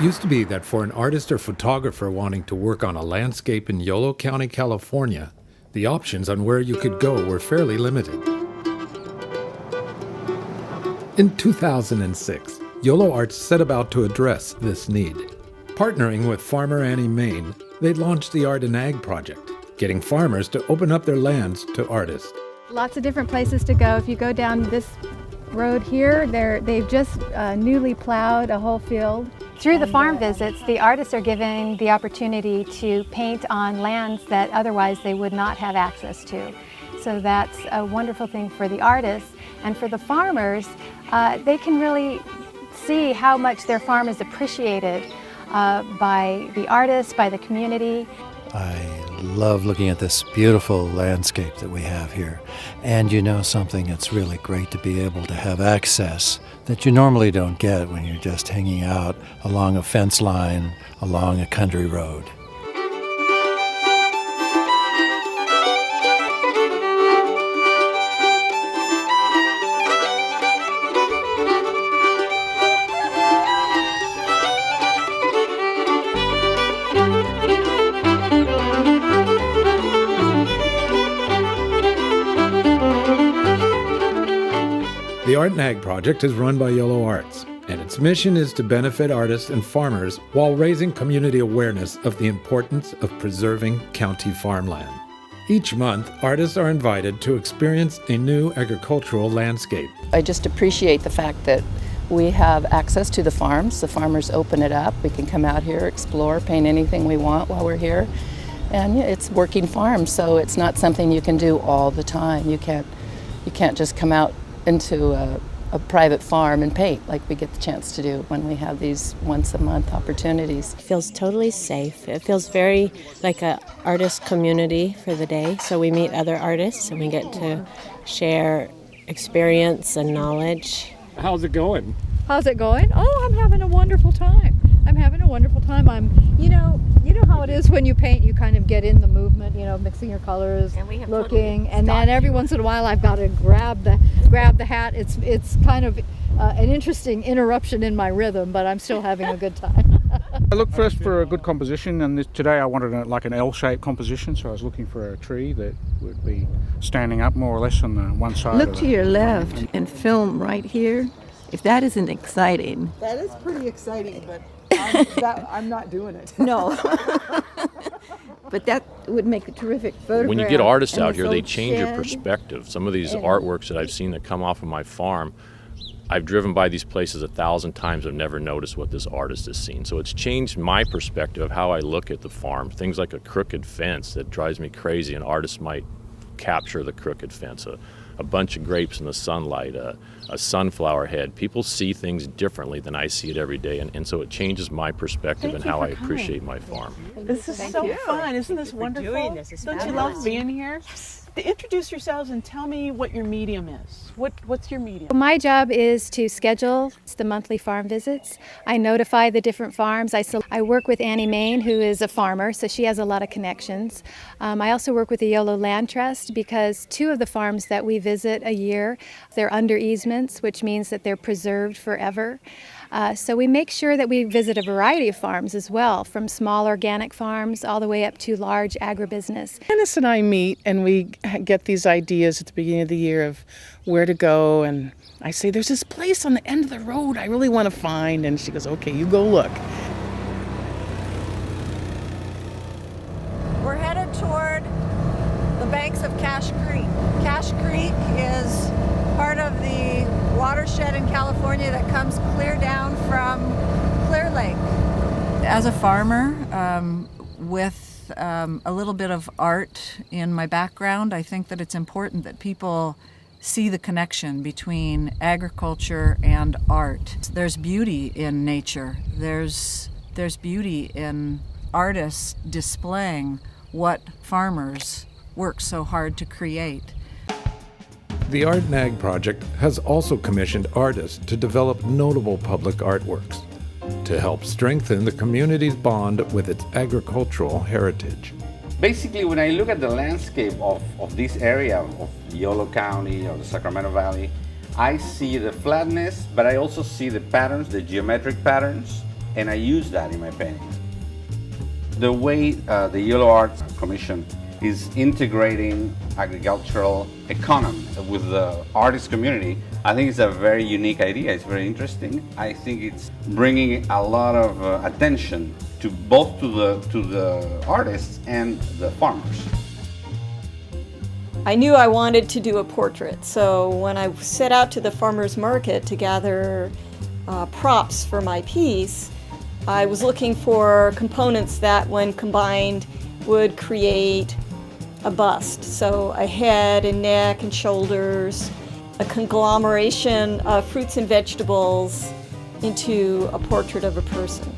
used to be that for an artist or photographer wanting to work on a landscape in Yolo County, California, the options on where you could go were fairly limited. In 2006, Yolo Arts set about to address this need. Partnering with farmer Annie Main, they launched the Art and Ag Project, getting farmers to open up their lands to artists. Lots of different places to go. If you go down this road here, they've just newly plowed a whole field. Through the farm visits, the artists are given the opportunity to paint on lands that otherwise they would not have access to. So that's a wonderful thing for the artists. And for the farmers, they can really see how much their farm is appreciated by the artists, by the community. I love looking at this beautiful landscape that we have here. And you know something, it's really great to be able to have access that you normally don't get when you're just hanging out along a fence line, along a country road. The Art and Ag Project is run by Yolo Arts, and its mission is to benefit artists and farmers while raising community awareness of the importance of preserving county farmland. Each month, artists are invited to experience a new agricultural landscape. I just appreciate the fact that we have access to the farms. The farmers open it up. We can come out here, explore, paint anything we want while we're here. And it's working farms, so it's not something you can do all the time. You can't just come out into a private farm and paint like we get the chance to do when we have these once-a-month opportunities. It feels totally safe. It feels very like an artist community for the day. So we meet other artists and we get to share experience and knowledge. How's it going? How's it going? Oh, I'm having a wonderful time. You know how it is when you paint, you kind of get in the movement, mixing your colors, looking, and then every once in a while I've got to grab the hat. It's kind of an interesting interruption in my rhythm, but I'm still having a good time. I looked first for a good composition, and today I wanted an L-shaped composition, so I was looking for a tree that would be standing up more or less on the one side. Look to your left and film right here. If that isn't exciting. That is pretty exciting, but I'm not doing it. No. But that would make a terrific photograph. When you get artists out here, they change your perspective. Some of these artworks that I've seen that come off of my farm, I've driven by these places 1,000 times. I've never noticed what this artist has seen. So it's changed my perspective of how I look at the farm. Things like a crooked fence that drives me crazy. An artist might capture the crooked fence. A bunch of grapes in the sunlight, a sunflower head. People see things differently than I see it every day, and so it changes my perspective and how I appreciate my farm. This is so fun. Isn't this wonderful? Don't you love being here? Introduce yourselves and tell me what your medium is. What's your medium? My job is to schedule the monthly farm visits. I notify the different farms. I work with Annie Main, who is a farmer, so she has a lot of connections. I also work with the Yolo Land Trust because 2 of the farms that we visit a year, they're under easements, which means that they're preserved forever. So we make sure that we visit a variety of farms as well, from small organic farms all the way up to large agribusiness. Dennis and I meet and we get these ideas at the beginning of the year of where to go, and I say, there's this place on the end of the road I really want to find, and she goes, okay, you go look. We're headed toward the banks of Cache Creek. Cache Creek is part of the watershed in California that comes clear down from Clear Lake. As a farmer, with a little bit of art in my background, I think that it's important that people see the connection between agriculture and art. There's beauty in nature. There's beauty in artists displaying what farmers work so hard to create. The Art and Ag Project has also commissioned artists to develop notable public artworks to help strengthen the community's bond with its agricultural heritage. Basically, when I look at the landscape of this area of Yolo County or the Sacramento Valley, I see the flatness, but I also see the patterns, the geometric patterns and I use that in my paintings. The way the Yolo Arts Commission is integrating agricultural economy with the artist community, I think it's a very unique idea. It's very interesting. I think it's bringing a lot of attention to both to the artists and the farmers. I knew I wanted to do a portrait, so when I set out to the farmers market to gather props for my piece, I was looking for components that, when combined, would create a bust. So a head and neck and shoulders, a conglomeration of fruits and vegetables into a portrait of a person.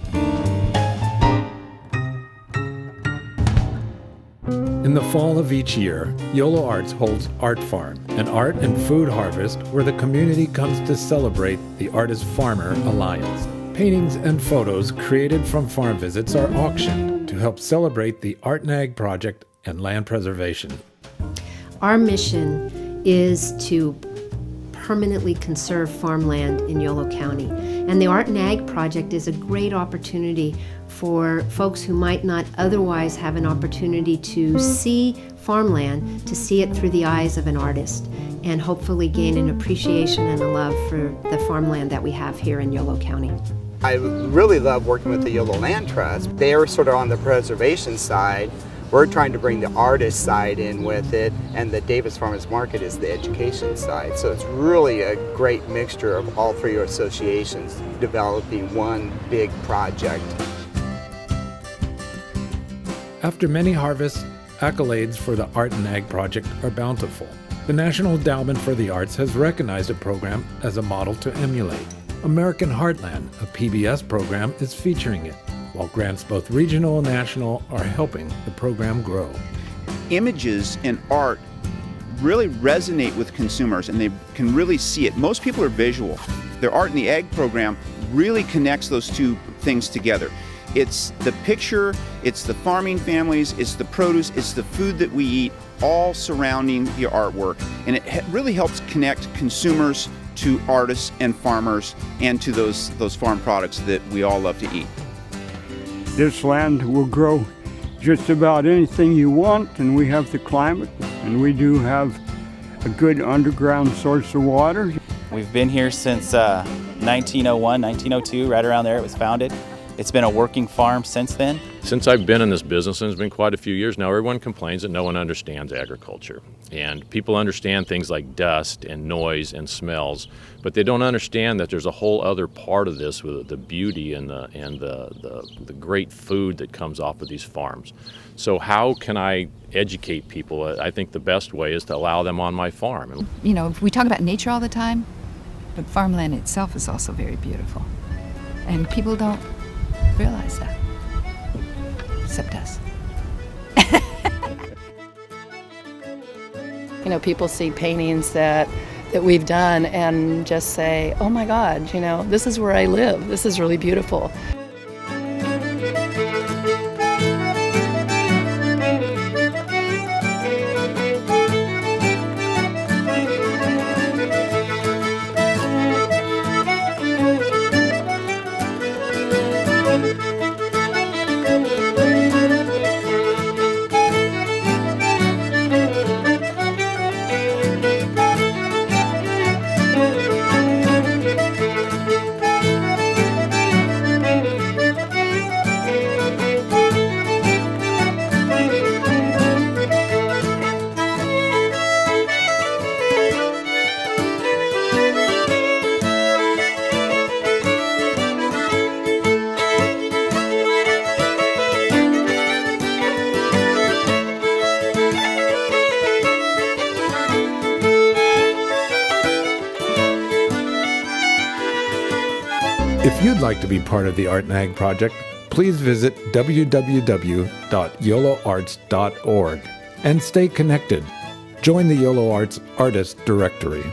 In the fall of each year, Yolo Arts holds Art Farm, an art and food harvest where the community comes to celebrate the Artist-Farmer Alliance. Paintings and photos created from farm visits are auctioned to help celebrate the Art and Ag project and land preservation. Our mission is to permanently conserve farmland in Yolo County. And the Art and Ag project is a great opportunity for folks who might not otherwise have an opportunity to see farmland, to see it through the eyes of an artist, and hopefully gain an appreciation and a love for the farmland that we have here in Yolo County. I really love working with the Yolo Land Trust. They're sort of on the preservation side. We're trying to bring the artist side in with it, and the Davis Farmers Market is the education side. So it's really a great mixture of all three associations developing one big project. After many harvests, accolades for the Art and Ag project are bountiful. The National Endowment for the Arts has recognized the program as a model to emulate. American Heartland, a PBS program, is featuring it, while grants both regional and national are helping the program grow. Images and art really resonate with consumers, and they can really see it. Most people are visual. Their Art in the Ag program really connects those two things together. It's the picture, it's the farming families, it's the produce, it's the food that we eat, all surrounding the artwork. And it really helps connect consumers to artists and farmers and to those farm products that we all love to eat. This land will grow just about anything you want, and we have the climate, and we do have a good underground source of water. We've been here since 1901, 1902, right around there it was founded. It's been a working farm since then. Since I've been in this business, and it's been quite a few years now, everyone complains that no one understands agriculture. And people understand things like dust and noise and smells, but they don't understand that there's a whole other part of this with the beauty and the great food that comes off of these farms. So how can I educate people? I think the best way is to allow them on my farm. You know, we talk about nature all the time, but farmland itself is also very beautiful. And people don't realize that, except us. You know, people see paintings that we've done and just say, oh my God, you know, this is where I live. This is really beautiful. If you'd like to be part of the Art and Ag project, please visit www.yoloarts.org and stay connected. Join the Yolo Arts Artist Directory.